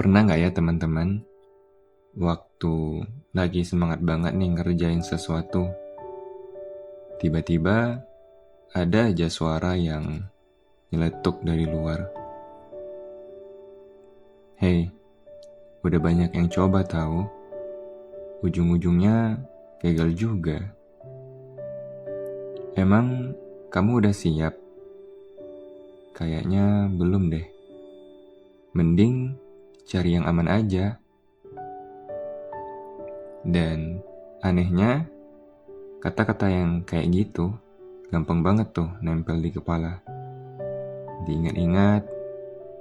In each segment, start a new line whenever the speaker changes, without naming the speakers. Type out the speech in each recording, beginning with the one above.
Pernah nggak ya teman-teman, waktu lagi semangat banget nih ngerjain sesuatu, tiba-tiba ada aja suara yang nyeletuk dari luar. Hei, udah banyak yang coba tahu, ujung-ujungnya gagal juga. Emang kamu udah siap? Kayaknya belum deh. Mending cari yang aman aja. Dan anehnya, kata-kata yang kayak gitu gampang banget tuh nempel di kepala. Diingat-ingat,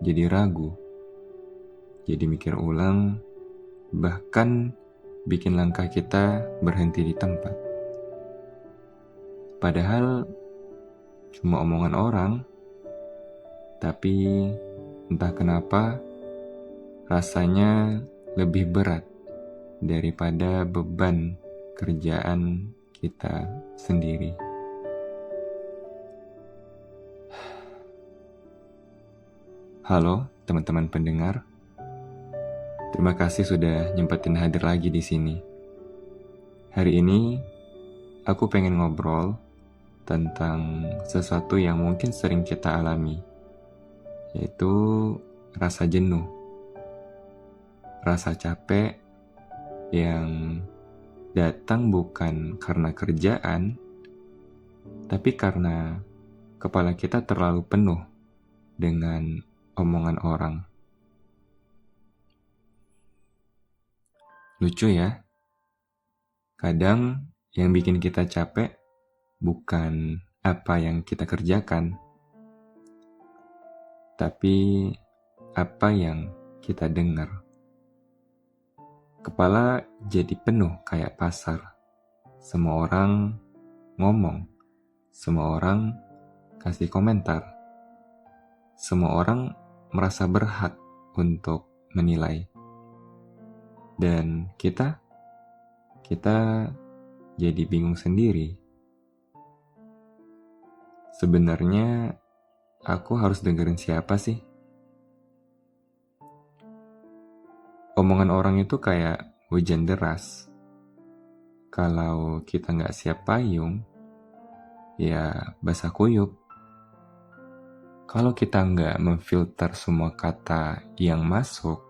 jadi ragu, jadi mikir ulang, bahkan bikin langkah kita berhenti di tempat. Padahal cuma omongan orang, tapi entah kenapa rasanya lebih berat daripada beban kerjaan kita sendiri. Halo teman-teman pendengar, terima kasih sudah nyempetin hadir lagi di sini. Hari ini aku pengen ngobrol tentang sesuatu yang mungkin sering kita alami, yaitu rasa jenuh, rasa capek yang datang bukan karena kerjaan, tapi karena kepala kita terlalu penuh dengan omongan orang. Lucu ya, kadang yang bikin kita capek bukan apa yang kita kerjakan, tapi apa yang kita dengar. Kepala jadi penuh kayak pasar. Semua orang ngomong, semua orang kasih komentar, semua orang merasa berhak untuk menilai. Dan kita jadi bingung sendiri. Sebenarnya aku harus dengerin siapa sih? Omongan orang itu kayak hujan deras. Kalau kita nggak siap payung, ya basah kuyup. Kalau kita nggak memfilter semua kata yang masuk,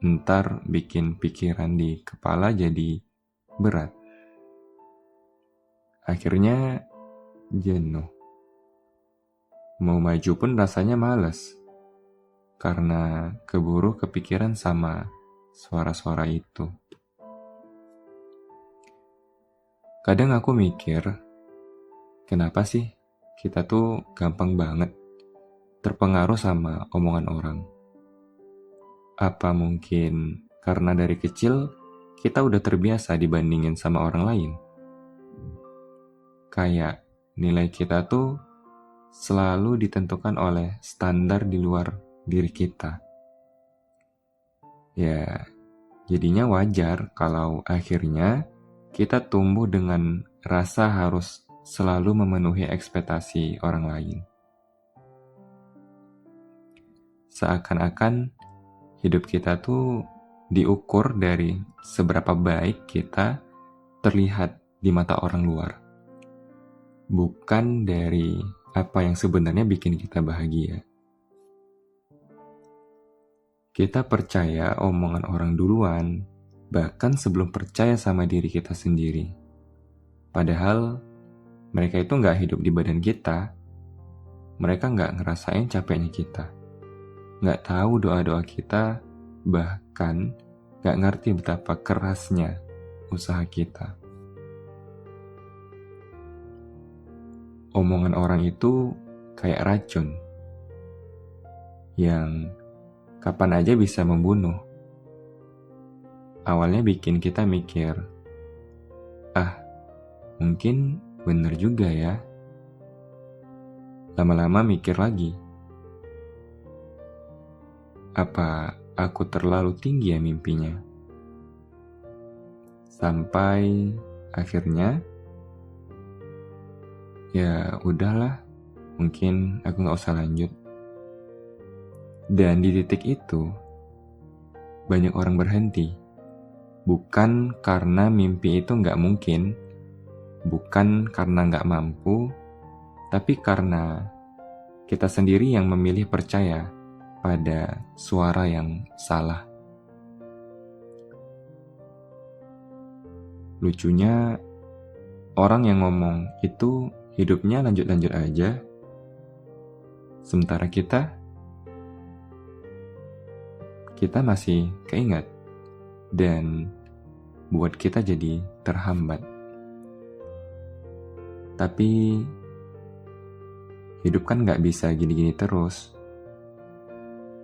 ntar bikin pikiran di kepala jadi berat. Akhirnya jenuh. Mau maju pun rasanya males, karena keburu kepikiran sama suara-suara itu. Kadang aku mikir, kenapa sih kita tuh gampang banget terpengaruh sama omongan orang? Apa mungkin karena dari kecil kita udah terbiasa dibandingin sama orang lain? Kayak nilai kita tuh selalu ditentukan oleh standar di luar diri kita. Ya, jadinya wajar kalau akhirnya kita tumbuh dengan rasa harus selalu memenuhi ekspektasi orang lain. Seakan-akan hidup kita tuh diukur dari seberapa baik kita terlihat di mata orang luar, bukan dari apa yang sebenarnya bikin kita bahagia. Kita percaya omongan orang duluan, bahkan sebelum percaya sama diri kita sendiri. Padahal mereka itu nggak hidup di badan kita, mereka nggak ngerasain capeknya kita, nggak tahu doa-doa kita, bahkan nggak ngerti betapa kerasnya usaha kita. Omongan orang itu kayak racun yang kapan aja bisa membunuh. Awalnya bikin kita mikir, mungkin bener juga ya. Lama-lama mikir lagi, apa aku terlalu tinggi ya mimpinya? Sampai akhirnya, ya udahlah, mungkin aku gak usah lanjut. Dan di titik itu, banyak orang berhenti. Bukan karena mimpi itu nggak mungkin, bukan karena nggak mampu, tapi karena kita sendiri yang memilih percaya pada suara yang salah. Lucunya, orang yang ngomong itu hidupnya lanjut-lanjut aja, sementara kita masih keingat dan buat kita jadi terhambat. Tapi hidup kan gak bisa gini-gini terus.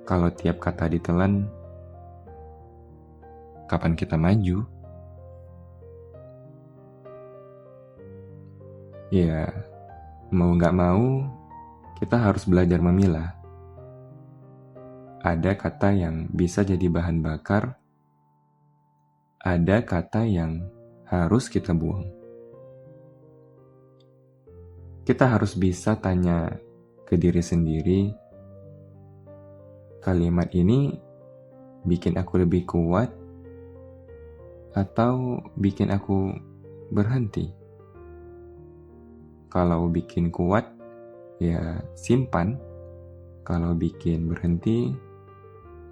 Kalau tiap kata ditelan, kapan kita maju? Ya, mau gak mau, kita harus belajar memilah. Ada kata yang bisa jadi bahan bakar, ada kata yang harus kita buang. Kita harus bisa tanya ke diri sendiri, kalimat ini bikin aku lebih kuat atau bikin aku berhenti? Kalau bikin kuat, ya simpan. Kalau bikin berhenti,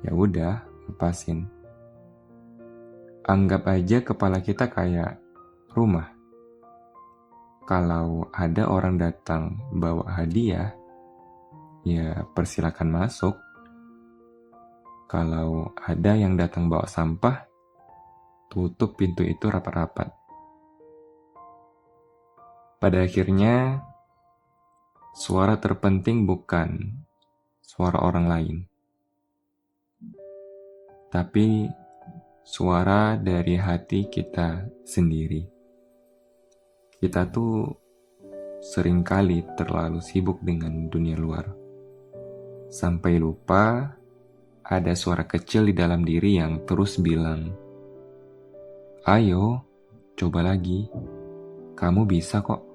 ya udah, lepasin. Anggap aja kepala kita kayak rumah. Kalau ada orang datang bawa hadiah, ya persilakan masuk. Kalau ada yang datang bawa sampah, tutup pintu itu rapat-rapat. Pada akhirnya, suara terpenting bukan suara orang lain, tapi suara dari hati kita sendiri. Kita tuh seringkali terlalu sibuk dengan dunia luar, sampai lupa ada suara kecil di dalam diri yang terus bilang, "Ayo, coba lagi, kamu bisa kok."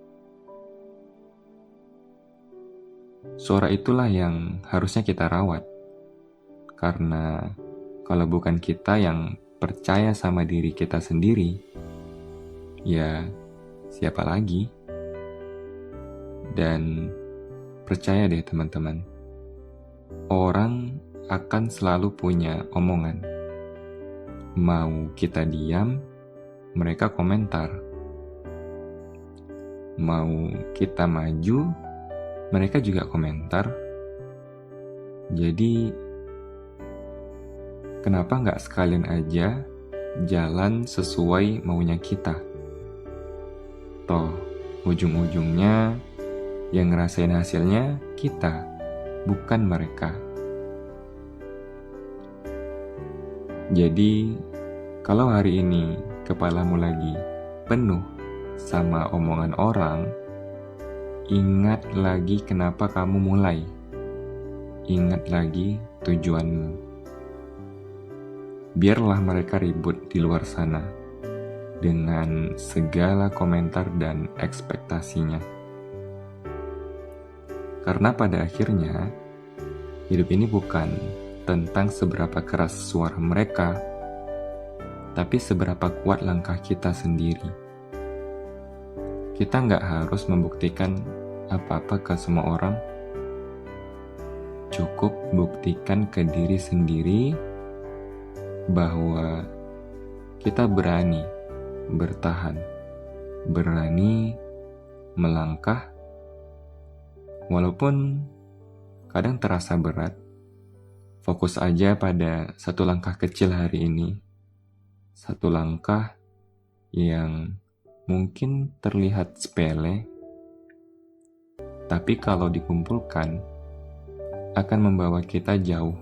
Suara itulah yang harusnya kita rawat, karena kalau bukan kita yang percaya sama diri kita sendiri, ya siapa lagi? Dan percaya deh teman-teman, orang akan selalu punya omongan. Mau kita diam, mereka komentar. Mau kita maju, mereka juga komentar. Jadi, kenapa nggak sekalian aja jalan sesuai maunya kita? Toh, ujung-ujungnya yang ngerasain hasilnya kita, bukan mereka. Jadi, kalau hari ini kepalamu lagi penuh sama omongan orang, ingat lagi kenapa kamu mulai. Ingat lagi tujuanmu. Biarlah mereka ribut di luar sana dengan segala komentar dan ekspektasinya. Karena pada akhirnya, hidup ini bukan tentang seberapa keras suara mereka, tapi seberapa kuat langkah kita sendiri. Kita nggak harus membuktikan apa-apa ke semua orang. Cukup buktikan ke diri sendiri bahwa kita berani bertahan, berani melangkah, walaupun kadang terasa berat. Fokus aja pada satu langkah kecil hari ini, satu langkah yang mungkin terlihat sepele, tapi kalau dikumpulkan akan membawa kita jauh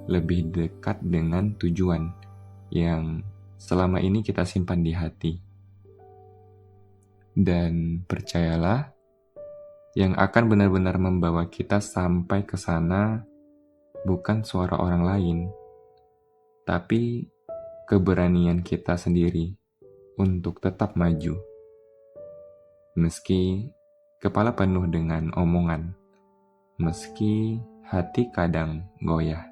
lebih dekat dengan tujuan yang selama ini kita simpan di hati. Dan percayalah, yang akan benar-benar membawa kita sampai ke sana bukan suara orang lain, tapi keberanian kita sendiri untuk tetap maju. Meski kepala penuh dengan omongan, meski hati kadang goyah.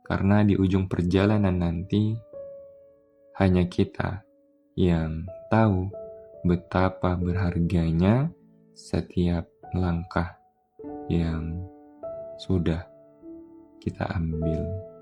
Karena di ujung perjalanan nanti, hanya kita yang tahu betapa berharganya setiap langkah yang sudah kita ambil.